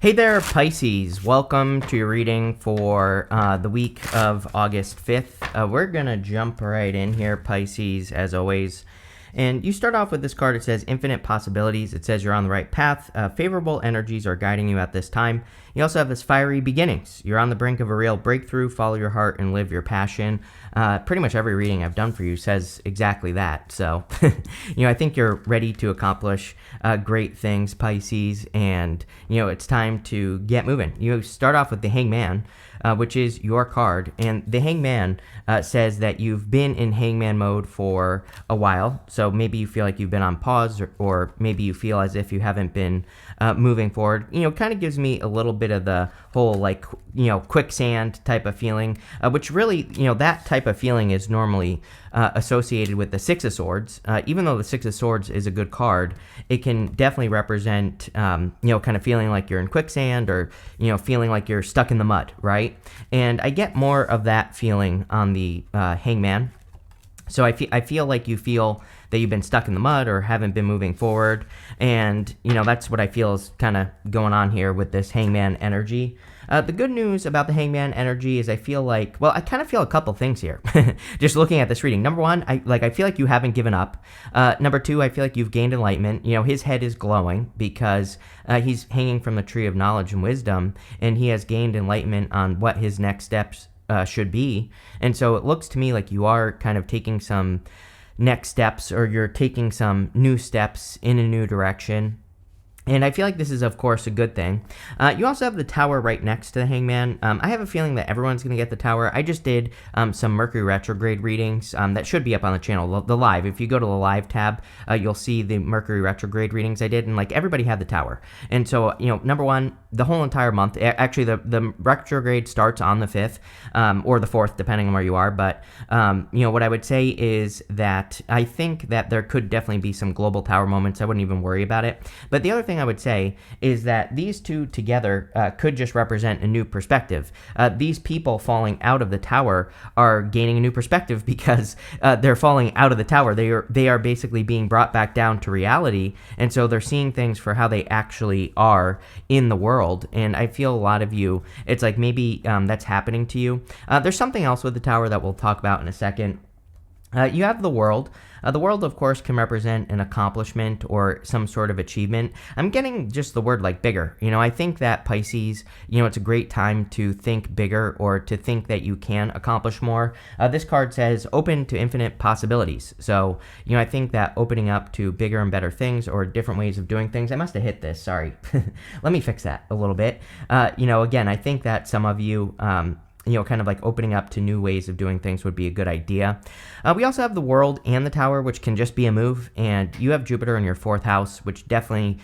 Hey there, Pisces. Welcome to your reading for the week of August 5th. We're going to jump right in here, Pisces, as always. And you start off with this card. It says infinite possibilities. It says you're on the right path. Favorable energies are guiding you at this time. You also have this fiery beginnings. You're on the brink of a real breakthrough. Follow your heart and live your passion. Pretty much every reading I've done for you says exactly that. So, I think you're ready to accomplish great things, Pisces. And, it's time to get moving. You start off with the Hangman, which is your card. And the Hangman says that you've been in Hangman mode for a while. So maybe you feel like you've been on pause, or maybe you feel as if you haven't been moving forward. Kind of gives me a little bit of the whole quicksand type of feeling, which really, that type of feeling is normally associated with the Six of Swords. Even though the Six of Swords is a good card, it can definitely represent, kind of feeling like you're in quicksand, or, feeling like you're stuck in the mud, right? And I get more of that feeling on the Hangman. So I feel like you feel that you've been stuck in the mud or haven't been moving forward. And, that's what I feel is kind of going on here with this Hangman energy. The good news about the Hangman energy is I kind of feel a couple things here. Just looking at this reading. Number one, I feel like you haven't given up. Number two, I feel like you've gained enlightenment. His head is glowing because he's hanging from the tree of knowledge and wisdom, and he has gained enlightenment on what his next steps should be. And so it looks to me like you are kind of taking some next steps, or you're taking some new steps in a new direction. And I feel like this is, of course, a good thing. You also have the Tower right next to the Hangman. I have a feeling that everyone's going to get the Tower. I just did some Mercury retrograde readings that should be up on the channel, the live. If you go to the live tab, you'll see the Mercury retrograde readings I did, and everybody had the Tower. And so, number one, the whole entire month, actually the retrograde starts on the 5th or the 4th, depending on where you are. But, what I would say is that I think that there could definitely be some global Tower moments. I wouldn't even worry about it. But the other thing I would say is that these two together could just represent a new perspective. These people falling out of the Tower are gaining a new perspective because they're falling out of the Tower. They are basically being brought back down to reality, and so they're seeing things for how they actually are in the world. And I feel a lot of you, it's like maybe that's happening to you. There's something else with the Tower that we'll talk about in a second. You have the World. The World, of course, can represent an accomplishment or some sort of achievement. I'm getting just the word bigger. I think that Pisces, it's a great time to think bigger, or to think that you can accomplish more. This card says open to infinite possibilities. So, I think that opening up to bigger and better things, or different ways of doing things. I must have hit this. Sorry. Let me fix that a little bit. Again, I think that some of you, kind of opening up to new ways of doing things would be a good idea. We also have the World and the Tower, which can just be a move, and you have Jupiter in your 4th house, which definitely,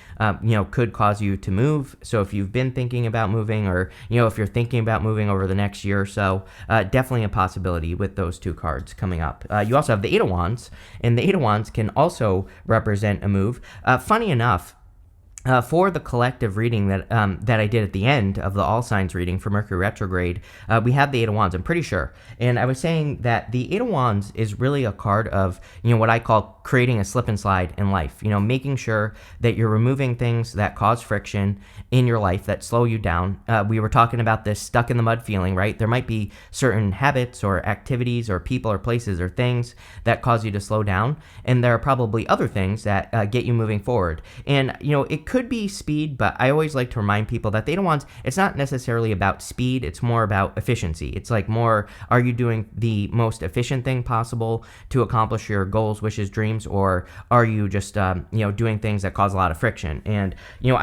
could cause you to move. So if you've been thinking about moving, or, if you're thinking about moving over the next year or so, definitely a possibility with those two cards coming up. You also have the Eight of Wands, and the Eight of Wands can also represent a move. Funny enough, for the collective reading that I did at the end of the All Signs reading for Mercury retrograde, we had the Eight of Wands, I'm pretty sure. And I was saying that the Eight of Wands is really a card of, what I call creating a slip and slide in life. Making sure that you're removing things that cause friction in your life, that slow you down. We were talking about this stuck in the mud feeling, right? There might be certain habits or activities or people or places or things that cause you to slow down. And there are probably other things that get you moving forward. And, it could be speed, but I always like to remind people that the Eight of Wands, it's not necessarily about speed, it's more about efficiency. It's more, are you doing the most efficient thing possible to accomplish your goals, wishes, dreams, or are you just, doing things that cause a lot of friction? And, you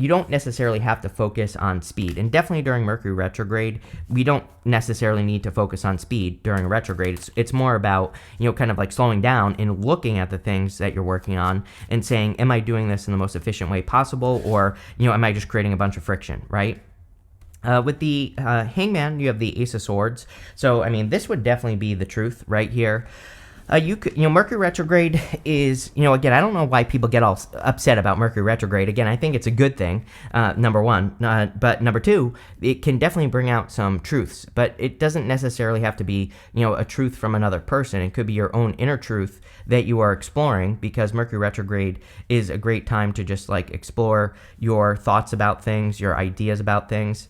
don't necessarily have to focus on speed. And definitely during Mercury retrograde, we don't necessarily need to focus on speed during a retrograde. It's more about, kind of slowing down and looking at the things that you're working on and saying, am I doing this in the most efficient way possible, or, am I just creating a bunch of friction, right? With the Hangman, you have the Ace of Swords. So, this would definitely be the truth right here. Mercury retrograde is, again, I don't know why people get all upset about Mercury retrograde. Again, I think it's a good thing, number one. But number two, it can definitely bring out some truths, but it doesn't necessarily have to be, a truth from another person. It could be your own inner truth that you are exploring, because Mercury retrograde is a great time to just like explore your thoughts about things, your ideas about things.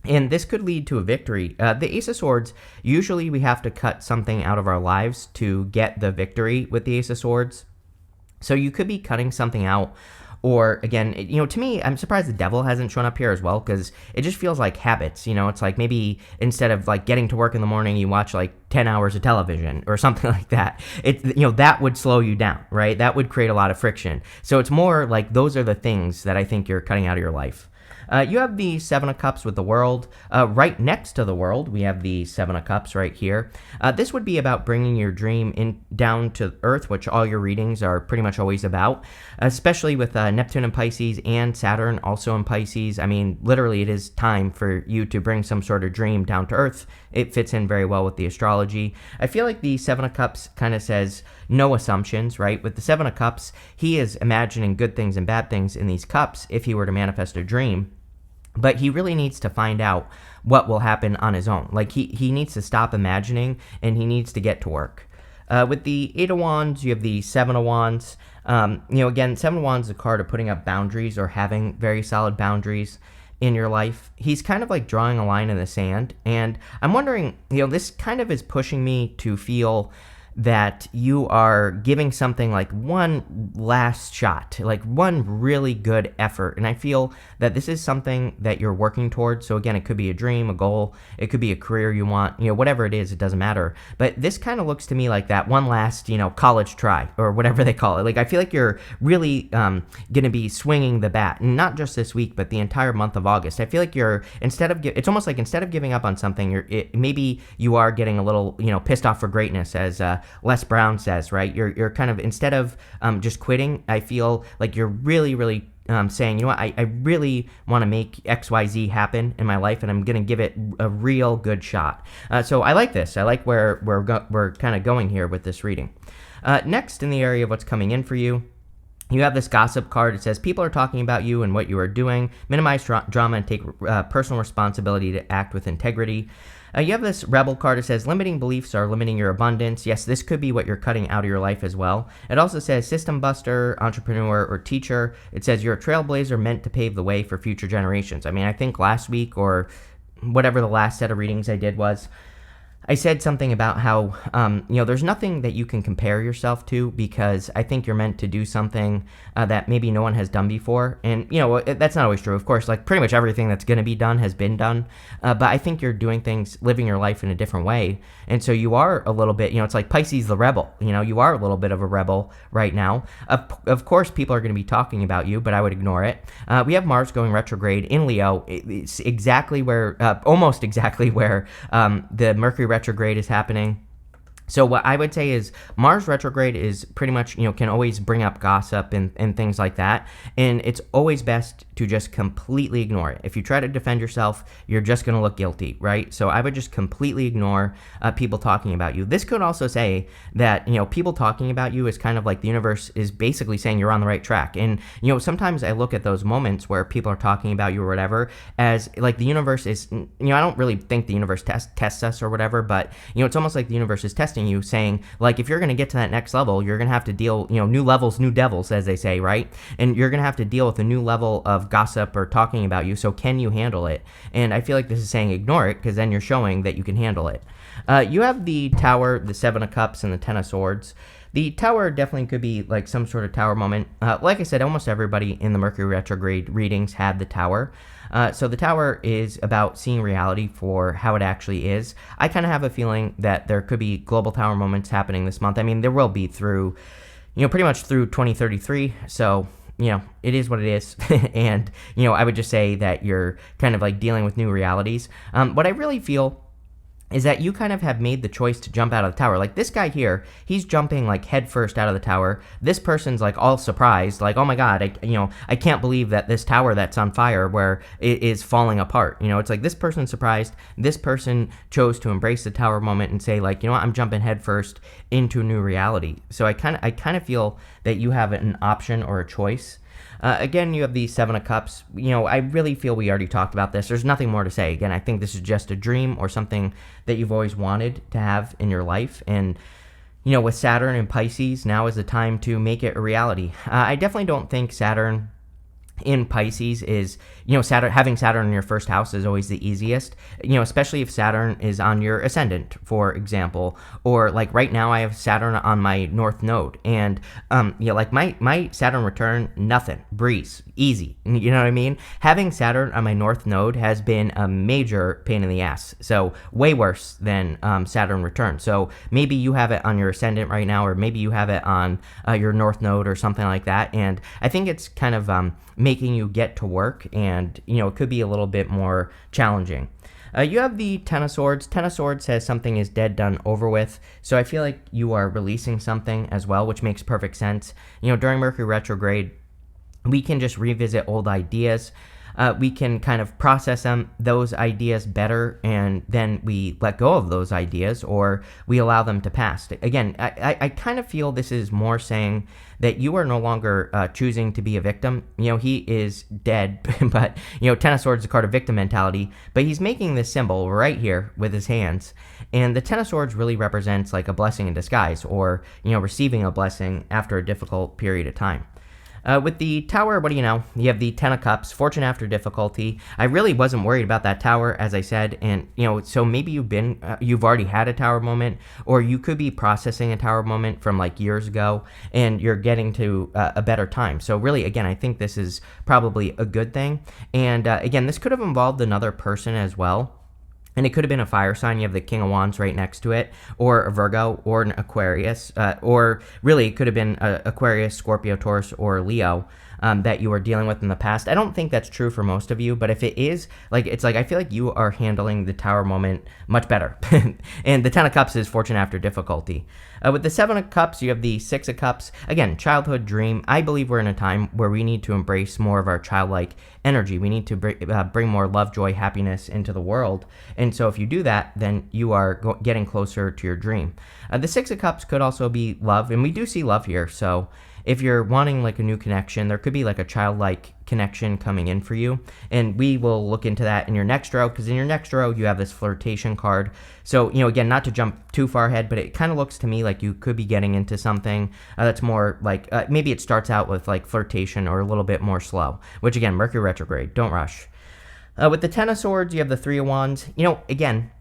And this could lead to a victory. The Ace of Swords, usually we have to cut something out of our lives to get the victory with the Ace of Swords. So you could be cutting something out. Or again, to me, I'm surprised the Devil hasn't shown up here as well, because it just feels like habits. It's like maybe instead of like getting to work in the morning, you watch like 10 hours of television or something like that. That would slow you down, right? That would create a lot of friction. So it's more like those are the things that I think you're cutting out of your life. You have the Seven of Cups with the World. Right next to the World, we have the Seven of Cups right here. This would be about bringing your dream down to Earth, which all your readings are pretty much always about, especially with Neptune in Pisces and Saturn also in Pisces. I mean, literally, it is time for you to bring some sort of dream down to Earth. It fits in very well with the astrology. I feel like the Seven of Cups kind of says no assumptions, right? With the Seven of Cups, he is imagining good things and bad things in these cups if he were to manifest a dream. But he really needs to find out what will happen on his own. Like, he needs to stop imagining, and he needs to get to work. With the Eight of Wands, you have the Seven of Wands. Again, Seven of Wands is a card of putting up boundaries or having very solid boundaries in your life. He's kind of like drawing a line in the sand. And I'm wondering, this kind of is pushing me to feel that you are giving something like one last shot, like one really good effort. And I feel that this is something that you're working towards. So again, it could be a dream, a goal, it could be a career you want, whatever it is, it doesn't matter. But this kind of looks to me like that one last, college try or whatever they call it. Like, I feel like you're really going to be swinging the bat, and not just this week, but the entire month of August. I feel like it's almost like instead of giving up on something, maybe you are getting a little, pissed off for greatness, as Les Brown says, right? You're kind of, instead of just quitting, I feel like you're really, really saying, I really want to make XYZ happen in my life, and I'm going to give it a real good shot. So I like this. I like where we're kind of going here with this reading. Next, in the area of what's coming in for you, you have this gossip card. It says, people are talking about you and what you are doing. Minimize drama and take personal responsibility to act with integrity. You have this Rebel card. It says, limiting beliefs are limiting your abundance. Yes, this could be what you're cutting out of your life as well. It also says, system buster, entrepreneur, or teacher. It says, you're a trailblazer meant to pave the way for future generations. I mean, I think last week, or whatever the last set of readings I did was, I said something about how, there's nothing that you can compare yourself to, because I think you're meant to do something that maybe no one has done before. And, that's not always true. Of course, like pretty much everything that's going to be done has been done. But I think you're doing things, living your life in a different way. And so you are a little bit, it's like Pisces the rebel. You are a little bit of a rebel right now. Of course, people are going to be talking about you, but I would ignore it. We have Mars going retrograde in Leo. It's exactly where, almost exactly where the Mercury retrograde is happening. So what I would say is Mars retrograde is pretty much, can always bring up gossip and things like that. And it's always best to just completely ignore it. If you try to defend yourself, you're just going to look guilty, right? So I would just completely ignore people talking about you. This could also say that, people talking about you is kind of like the universe is basically saying you're on the right track. And, sometimes I look at those moments where people are talking about you or whatever as like the universe is, I don't really think the universe tests us or whatever, but, it's almost like the universe is testing you, saying, like, if you're going to get to that next level, you're going to have to deal, new levels, new devils, as they say, right? And you're going to have to deal with a new level of gossip or talking about you. So can you handle it? And I feel like this is saying ignore it, because then you're showing that you can handle it. You have the Tower, the Seven of Cups, and the Ten of Swords. The Tower definitely could be like some sort of Tower moment. Like I said, almost everybody in the Mercury retrograde readings had the Tower. So the Tower is about seeing reality for how it actually is. I kind of have a feeling that there could be global Tower moments happening this month. I mean, there will be through, pretty much through 2033. So, it is what it is. And, I would just say that you're kind of like dealing with new realities. What I really feel is that you kind of have made the choice to jump out of the tower. Like this guy here, he's jumping like head first out of the tower. This person's like all surprised, like, oh my God, I can't believe that this tower that's on fire where it is falling apart. It's like this person's surprised. This person chose to embrace the tower moment and say like, what, I'm jumping head first into a new reality. So I kind of feel that you have an option or a choice. Again, you have the Seven of Cups. I really feel we already talked about this. There's nothing more to say. Again, I think this is just a dream or something that you've always wanted to have in your life. And, with Saturn and Pisces, now is the time to make it a reality. I definitely don't think Saturn in Pisces is, having Saturn in your first house is always the easiest, especially if Saturn is on your ascendant, for example, or like right now I have Saturn on my North Node, and, like my Saturn return, nothing, breeze, easy, you know what I mean? Having Saturn on my North Node has been a major pain in the ass, so way worse than Saturn return. So maybe you have it on your ascendant right now, or maybe you have it on your North Node or something like that, and I think it's kind of making you get to work, and it could be a little bit more challenging. You have the Ten of Swords. Ten of Swords says something is dead, done, over with. So I feel like you are releasing something as well, which makes perfect sense. During Mercury retrograde, we can just revisit old ideas. We can kind of process those ideas better, and then we let go of those ideas, or we allow them to pass. Again, I kind of feel this is more saying that you are no longer choosing to be a victim. He is dead, but, Ten of Swords is a card of victim mentality, but he's making this symbol right here with his hands. And the Ten of Swords really represents like a blessing in disguise, or, receiving a blessing after a difficult period of time. With the Tower, what do you know? You have the Ten of Cups, fortune after difficulty. I really wasn't worried about that Tower, as I said, and, so maybe you've already had a Tower moment, or you could be processing a Tower moment from like years ago, and you're getting to a better time. So really, again, I think this is probably a good thing. And again, this could have involved another person as well. And it could have been a fire sign. You have the King of Wands right next to it, or a Virgo, or an Aquarius, or really it could have been Aquarius, Scorpio, Taurus, or Leo that you were dealing with in the past. I don't think that's true for most of you, but if it is, it's like I feel like you are handling the Tower moment much better. And the Ten of Cups is fortune after difficulty. With the Seven of Cups, you have the Six of Cups. Again, childhood dream. I believe we're in a time where we need to embrace more of our childlike energy. We need to bring more love, joy, happiness into the world. And so if you do that, then you are getting closer to your dream. The Six of Cups could also be love, and we do see love here. So if you're wanting like a new connection, there could be like a childlike connection coming in for you. And we will look into that in your next row, because in your next row, you have this flirtation card. So, again, not to jump too far ahead, but it kind of looks to me like you could be getting into something that's more like, maybe it starts out with like flirtation or a little bit more slow, which again, Mercury retrograde, don't rush. With the Ten of Swords, you have the Three of Wands. Again,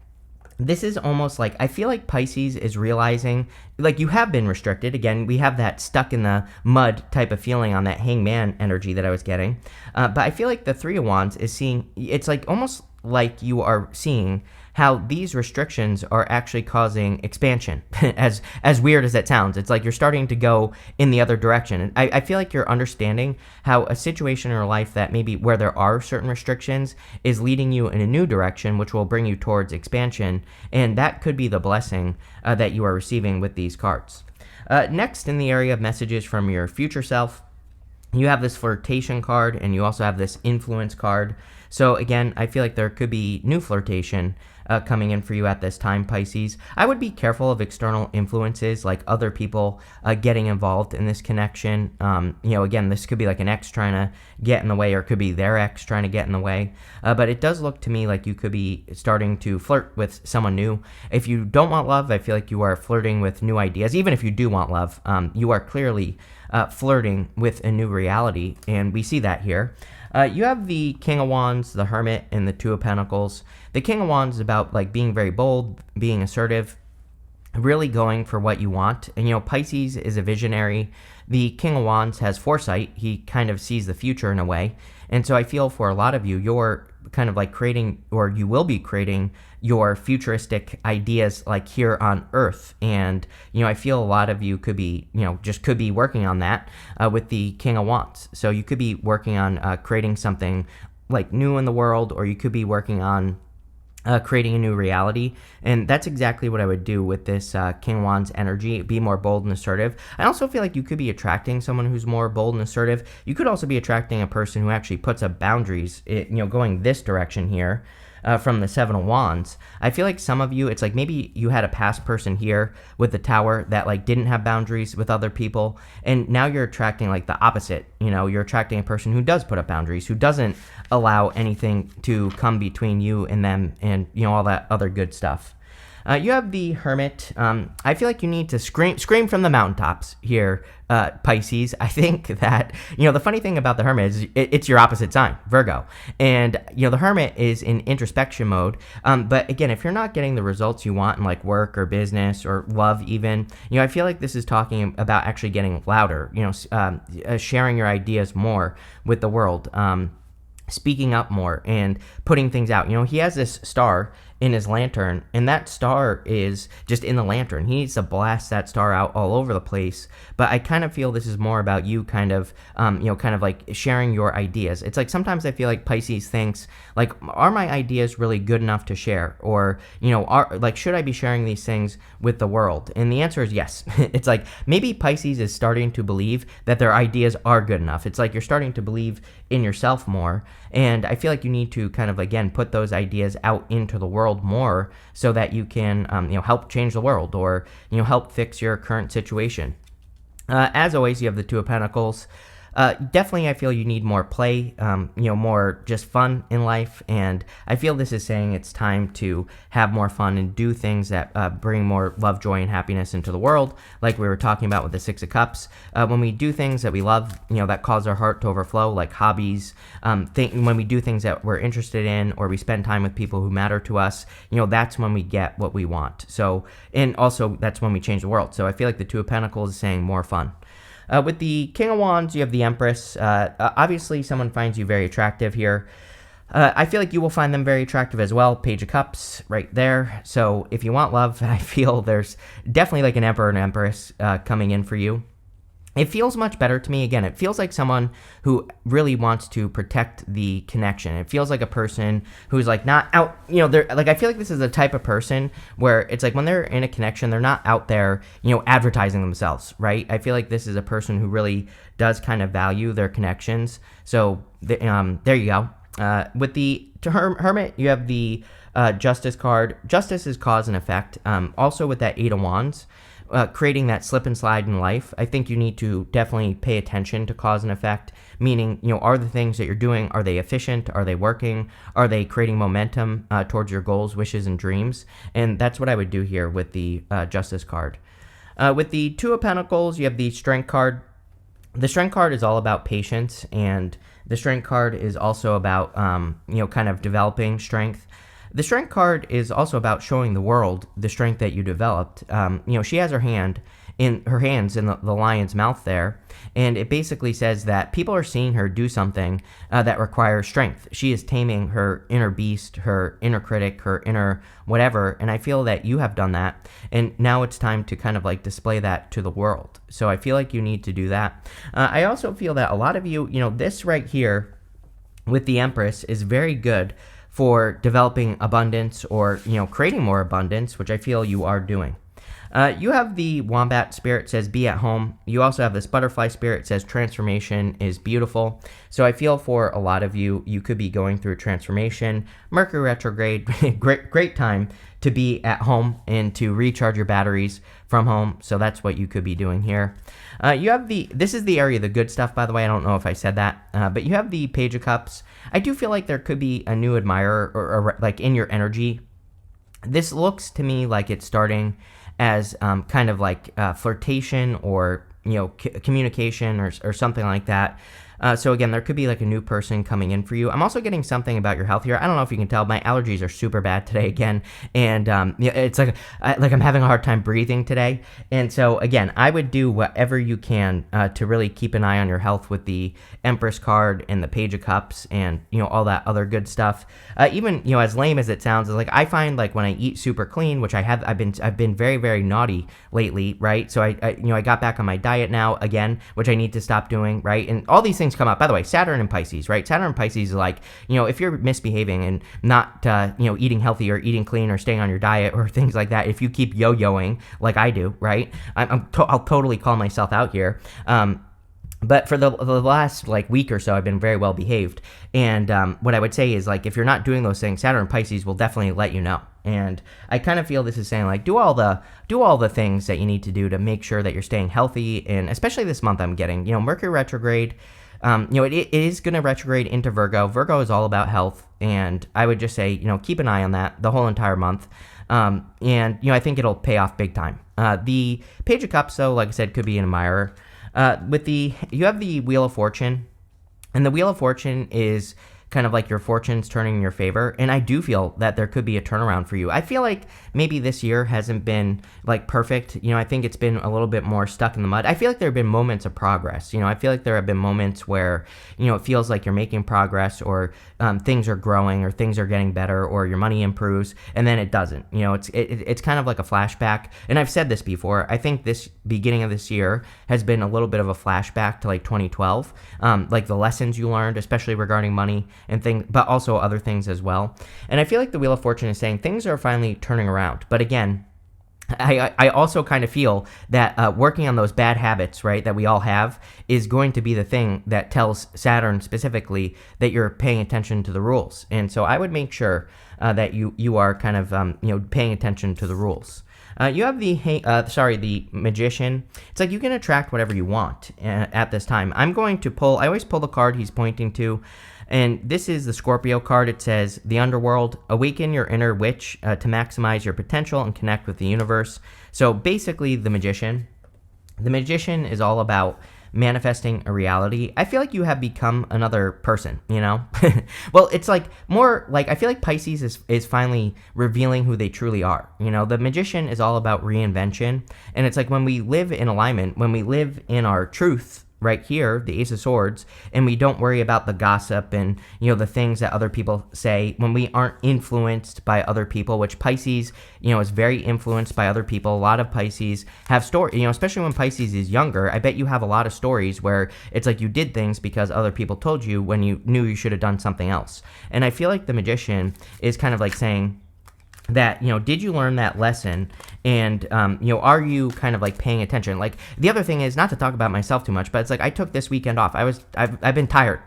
this is almost like, I feel like Pisces is realizing, like, you have been restricted. Again, we have that stuck in the mud type of feeling on that hangman energy that I was getting. But I feel like the Three of Wands is seeing, it's like almost like you are seeing how these restrictions are actually causing expansion. as weird as that sounds, it's like you're starting to go in the other direction. And I feel like you're understanding how a situation in your life that maybe where there are certain restrictions is leading you in a new direction, which will bring you towards expansion. And that could be the blessing that you are receiving with these cards. Next, in the area of messages from your future self, you have this flirtation card, and you also have this influence card. So again, I feel like there could be new flirtation coming in for you at this time, Pisces. I would be careful of external influences, like other people getting involved in this connection. Again, this could be like an ex trying to get in the way, or it could be their ex trying to get in the way. But it does look to me like you could be starting to flirt with someone new. If you don't want love, I feel like you are flirting with new ideas. Even if you do want love, you are clearly flirting with a new reality, and we see that here. You have the King of Wands, the Hermit, and the Two of Pentacles. The King of Wands is about like being very bold, being assertive, really going for what you want. And Pisces is a visionary. The King of Wands has foresight. He kind of sees the future in a way. And so I feel for a lot of you, you're kind of like creating, or you will be creating your futuristic ideas like here on Earth. And, I feel a lot of you could be, just could be working on that with the King of Wands. So you could be working on creating something like new in the world, or you could be working on creating a new reality. And that's exactly what I would do with this King of Wands energy. Be more bold and assertive. I also feel like you could be attracting someone who's more bold and assertive. You could also be attracting a person who actually puts up boundaries, going this direction here. From the Seven of Wands, I feel like some of you, it's like maybe you had a past person here with the Tower that like didn't have boundaries with other people, and now you're attracting like the opposite. You're attracting a person who does put up boundaries, who doesn't allow anything to come between you and them, and all that other good stuff. You have the Hermit. I feel like you need to scream from the mountaintops here, Pisces. I think that, the funny thing about the Hermit is it's your opposite sign, Virgo. And, the Hermit is in introspection mode. But again, if you're not getting the results you want in like work or business or love even, I feel like this is talking about actually getting louder, sharing your ideas more with the world. Speaking up more and putting things out. He has this star in his lantern, and that star is just in the lantern. He needs to blast that star out all over the place. But I kind of feel this is more about you kind of like sharing your ideas. It's like sometimes I feel like Pisces thinks like, are my ideas really good enough to share? Or, should I be sharing these things with the world? And the answer is yes. It's like maybe Pisces is starting to believe that their ideas are good enough. It's like you're starting to believe in yourself more. And I feel like you need to kind of, again, put those ideas out into the world more so that you can, help change the world or, help fix your current situation. As always, you have the Two of Pentacles. Definitely, I feel you need more play, more just fun in life. And I feel this is saying it's time to have more fun and do things that bring more love, joy, and happiness into the world. Like we were talking about with the Six of Cups. When we do things that we love, that cause our heart to overflow, like hobbies, when we do things that we're interested in, or we spend time with people who matter to us, that's when we get what we want. So, and also that's when we change the world. So I feel like the Two of Pentacles is saying more fun. With the King of Wands, you have the Empress. Obviously, someone finds you very attractive here. I feel like you will find them very attractive as well. Page of Cups right there. So if you want love, I feel there's definitely like an Emperor and Empress coming in for you. It feels much better to me. Again, it feels like someone who really wants to protect the connection. It feels like a person who's like not out, they're like, I feel like this is the type of person where it's like when they're in a connection, they're not out there, advertising themselves, right? I feel like this is a person who really does kind of value their connections. So there you go. With the Hermit, you have the Justice card. Justice is cause and effect. Also with that Eight of Wands, creating that slip and slide in life, I think you need to definitely pay attention to cause and effect, meaning, are the things that you're doing, are they efficient? Are they working? Are they creating momentum towards your goals, wishes, and dreams? And that's what I would do here with the Justice card. With the Two of Pentacles, you have the Strength card. The Strength card is all about patience, and the Strength card is also about, kind of developing strength. The Strength card is also about showing the world the strength that you developed. She has her hands in the lion's mouth there, and it basically says that people are seeing her do something that requires strength. She is taming her inner beast, her inner critic, her inner whatever, and I feel that you have done that, and now it's time to kind of like display that to the world. So I feel like you need to do that. I also feel that a lot of you, this right here with the Empress is very good for developing abundance or, creating more abundance, which I feel you are doing. You have the Wombat spirit, says be at home. You also have this Butterfly spirit, says transformation is beautiful. So I feel for a lot of you, you could be going through a transformation. Mercury retrograde, great time to be at home and to recharge your batteries from home. So that's what you could be doing here. You have this is the area of the good stuff, by the way. I don't know if I said that, but you have the Page of Cups. I do feel like there could be a new admirer or like in your energy. This looks to me like it's starting as kind of like flirtation or communication or something like that. So again, there could be like a new person coming in for you. I'm also getting something about your health here. I don't know if you can tell, my allergies are super bad today again, and it's like I'm having a hard time breathing today. And so again, I would do whatever you can to really keep an eye on your health with the Empress card and the Page of Cups and all that other good stuff. Even as lame as it sounds, like I find like when I eat super clean, which I've been very, very naughty lately, right? So I got back on my diet now again, which I need to stop doing, right? And all these things things come up. By the way, Saturn and Pisces, right? Saturn and Pisces is like, if you're misbehaving and not, eating healthy or eating clean or staying on your diet or things like that, if you keep yo-yoing like I do, right? I'll totally call myself out here. But for the last week or so, I've been very well behaved. And what I would say is if you're not doing those things, Saturn and Pisces will definitely let you know. And I kind of feel this is saying do all the things that you need to do to make sure that you're staying healthy. And especially this month, I'm getting Mercury retrograde. It is going to retrograde into Virgo. Virgo is all about health, and I would just say keep an eye on that the whole entire month. And I think it'll pay off big time. The Page of Cups, though, like I said, could be an admirer. You have the Wheel of Fortune, and the Wheel of Fortune is kind of your fortune's turning in your favor, and I do feel that there could be a turnaround for you. I feel like maybe this year hasn't been perfect. I think it's been a little bit more stuck in the mud. I feel like there have been moments of progress. I feel like there have been moments where it feels like you're making progress, or things are growing, or things are getting better, or your money improves, and then it doesn't. It's kind of like a flashback. And I've said this before. I think this beginning of this year has been a little bit of a flashback to 2012, the lessons you learned, especially regarding money and things, but also other things as well. And I feel like the Wheel of Fortune is saying things are finally turning around. But again, I also kind of feel that working on those bad habits, right, that we all have, is going to be the thing that tells Saturn specifically that you're paying attention to the rules. And so I would make sure that you are kind of paying attention to the rules. You have the Magician. It's you can attract whatever you want at this time. I always pull the card he's pointing to. And this is the Scorpio card. It says, the underworld, awaken your inner witch to maximize your potential and connect with the universe. So basically, the Magician is all about manifesting a reality. I feel like you have become another person, Well, it's more I feel like Pisces is finally revealing who they truly are. The Magician is all about reinvention. And it's when we live in alignment, when we live in our truth, right here, the Ace of Swords, and we don't worry about the gossip and the things that other people say, when we aren't influenced by other people, which Pisces is very influenced by other people. A lot of Pisces have stories, especially when Pisces is younger. I bet you have a lot of stories where it's you did things because other people told you when you knew you should have done something else. And I feel like the Magician is kind of saying that, did you learn that lesson? And, are you kind of paying attention? The other thing is, not to talk about myself too much, but it's I took this weekend off. I've been tired,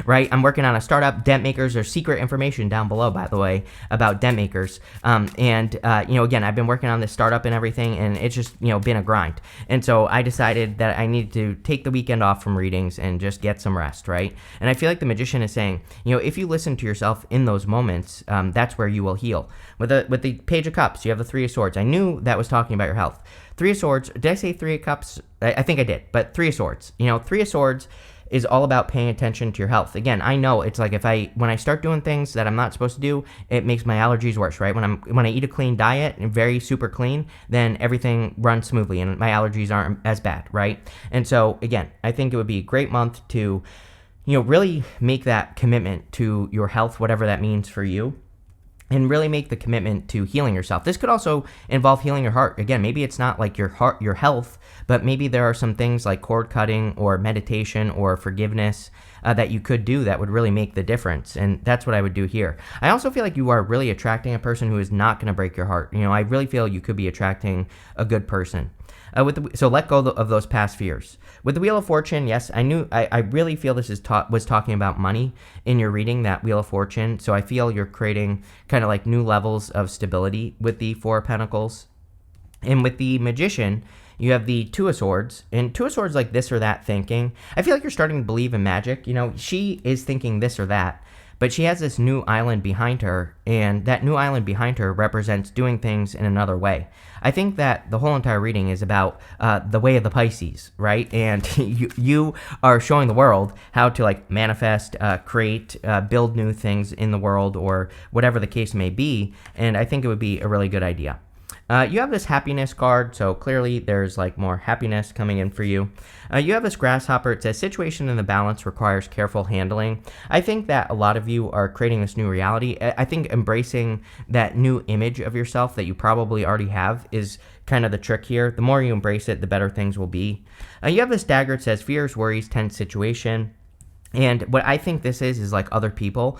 right? I'm working on a startup, DENT Makers. There's secret information down below, by the way, about DENT Makers. Again, I've been working on this startup and everything, and it's just, been a grind. And so I decided that I needed to take the weekend off from readings and just get some rest, right? And I feel like the Magician is saying, if you listen to yourself in those moments, that's where you will heal. With the Page of Cups, you have the Three of Swords. I knew that was talking about your health. Three of Swords, did I say Three of Cups? I think I did, but Three of Swords. Three of Swords is all about paying attention to your health. Again, I know it's when I start doing things that I'm not supposed to do, it makes my allergies worse, right? When I eat a clean diet and very super clean, then everything runs smoothly and my allergies aren't as bad, right? And so again, I think it would be a great month to, really make that commitment to your health, whatever that means for you. And really make the commitment to healing yourself. This could also involve healing your heart. Again, maybe it's not your health, but maybe there are some things like cord cutting or meditation or forgiveness that you could do that would really make the difference. And that's what I would do here. I also feel like you are really attracting a person who is not going to break your heart. I really feel you could be attracting a good person. So let go of those past fears. With the Wheel of Fortune, yes, I really feel this was talking about money in your reading, that Wheel of Fortune. So I feel you're creating kind of new levels of stability with the Four of Pentacles. And with the Magician, you have the Two of Swords, and Two of Swords this or that thinking. I feel like you're starting to believe in magic. She is thinking this or that, but she has this new island behind her, and that new island behind her represents doing things in another way. I think that the whole entire reading is about the way of the Pisces, right? And you are showing the world how to manifest, create, build new things in the world, or whatever the case may be, and I think it would be a really good idea. You have this happiness card, so clearly there's more happiness coming in for you. You have this grasshopper. It says situation in the balance requires careful handling. I think that a lot of you are creating this new reality. I think embracing that new image of yourself that you probably already have is kind of the trick here. The more you embrace it, the better things will be. You have this dagger. It says fears, worries, tense situation. And what I think this is like other people.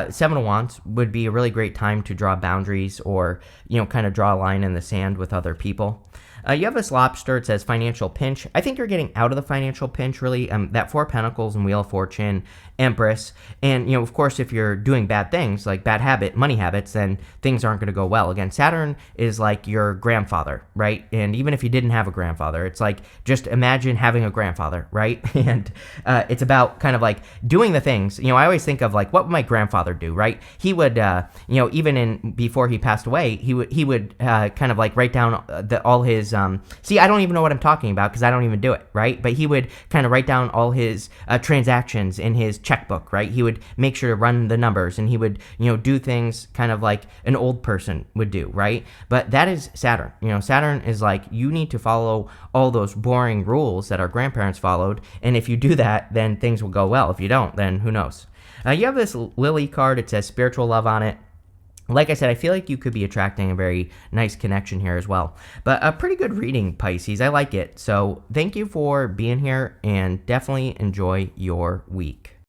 Seven of Wands would be a really great time to draw boundaries or, kind of draw a line in the sand with other people. You have this lobster. It says financial pinch. I think you're getting out of the financial pinch, really. That Four of Pentacles and Wheel of Fortune, Empress. And, of course, if you're doing bad things, like money habits, then things aren't going to go well. Again, Saturn is like your grandfather, right? And even if you didn't have a grandfather, it's like just imagine having a grandfather, right? And it's about kind of like doing the things. I always think of like, what would my grandfather do, right? He would, even before he passed away, he would kind of like write down all his, I don't even know what I'm talking about because I don't even do it, right? But he would kind of write down all his transactions in his checkbook, right? He would make sure to run the numbers, and he would, do things kind of like an old person would do, right? But that is Saturn. Saturn is like, you need to follow all those boring rules that our grandparents followed, and if you do that, then things will go well. If you don't, then who knows? You have this Lily card. It says spiritual love on it. Like I said, I feel like you could be attracting a very nice connection here as well. But a pretty good reading, Pisces. I like it. So thank you for being here, and definitely enjoy your week.